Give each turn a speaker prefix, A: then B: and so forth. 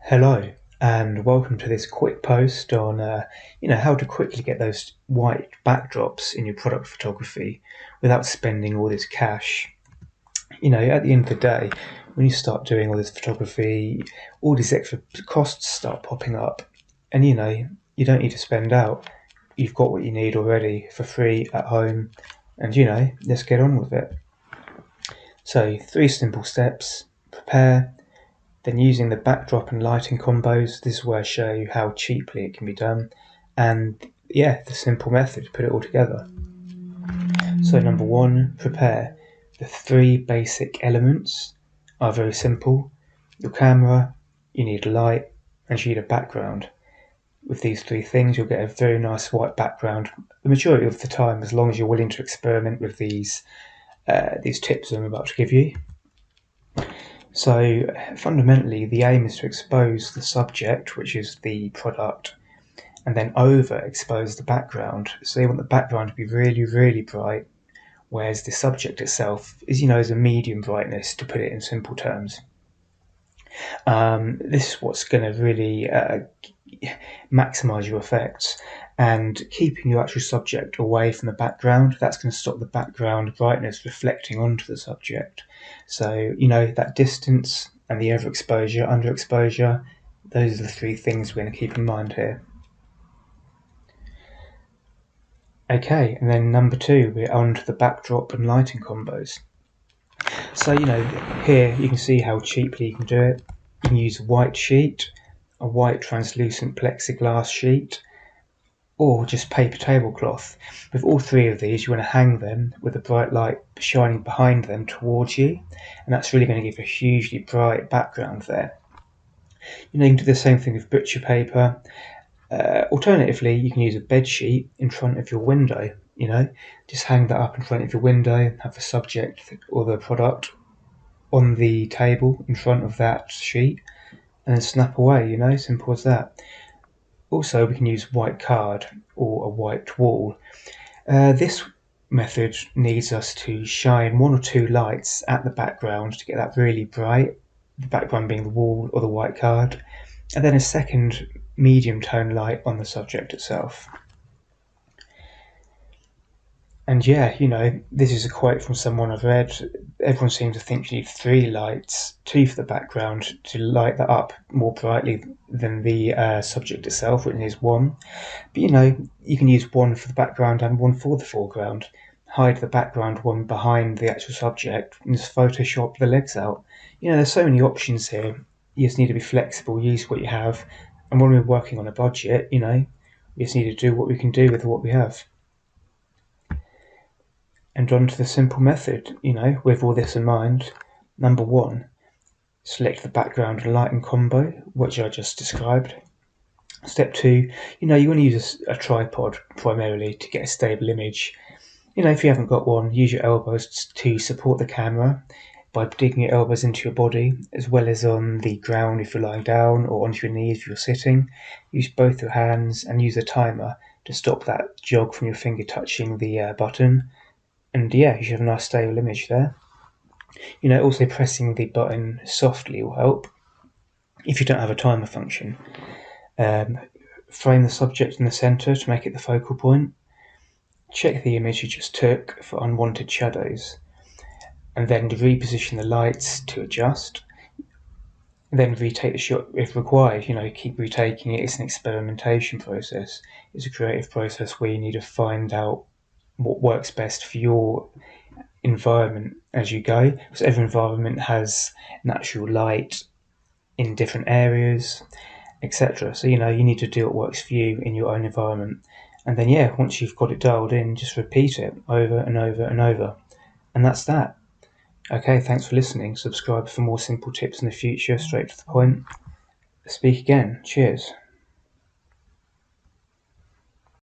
A: Hello, and welcome to this quick post on how to quickly get those white backdrops in your product photography without spending all this cash. At the end of the day, when you start doing all this photography, all these extra costs start popping up, and you don't need to spend out. You've got what you need already for free at home, and let's get on with it. So, 3 simple steps: prepare. Then using the backdrop and lighting combos, this is where I show you how cheaply it can be done, and the simple method to put it all together. So number 1, prepare. The 3 basic elements are very simple. Your camera, you need a light, and you need a background. With these 3 things, you'll get a very nice white background the majority of the time, as long as you're willing to experiment with these tips I'm about to give you. So fundamentally, the aim is to expose the subject, which is the product, and then overexpose the background. So you want the background to be really, really bright, whereas the subject itself is a medium brightness, to put it in simple terms. This is what's going to really maximize your effects, and keeping your actual subject away from the background, that's going to stop the background brightness reflecting onto the subject. So that distance and the overexposure, underexposure, those are the 3 things we're going to keep in mind here. Okay, and then number 2, we're on to the backdrop and lighting combos. So here you can see how cheaply you can do it. You can use a white sheet, a white translucent plexiglass sheet, or just paper tablecloth. With all 3 of these, you want to hang them with a bright light shining behind them towards you, and that's really going to give a hugely bright background there. You can do the same thing with butcher paper. Alternatively, you can use a bed sheet in front of your window. Just hang that up in front of your window, have the subject or the product on the table in front of that sheet, and then snap away. Simple as that. Also, we can use white card or a white wall. This method needs us to shine 1 or 2 lights at the background to get that really bright, the background being the wall or the white card, and then a second medium tone light on the subject itself. And this is a quote from someone I've read. Everyone seems to think you need 3 lights, 2 for the background to light that up more brightly than the subject itself, which is 1. But you can use 1 for the background and 1 for the foreground. Hide the background one behind the actual subject and just Photoshop the legs out. There's so many options here. You just need to be flexible, use what you have. And when we're working on a budget, we just need to do what we can do with what we have. And on to the simple method, with all this in mind. Number 1, select the background and lighting combo, which I just described. Step 2, you want to use a tripod primarily to get a stable image. If you haven't got one, use your elbows to support the camera by digging your elbows into your body, as well as on the ground if you're lying down, or onto your knees if you're sitting. Use both your hands and use a timer to stop that jog from your finger touching the button. And you should have a nice stable image there. Also pressing the button softly will help if you don't have a timer function. Frame the subject in the center to make it the focal point. Check the image you just took for unwanted shadows, and then reposition the lights to adjust. Then retake the shot if required. Keep retaking it. It's an experimentation process. It's a creative process where you need to find out what works best for your environment as you go, because every environment has natural light in different areas, etc. So you need to do what works for you in your own environment, and then once you've got it dialed in, just repeat it over and over and over, and that's that. Okay, thanks for listening. Subscribe for more simple tips in the future, straight to the point. Speak again. Cheers.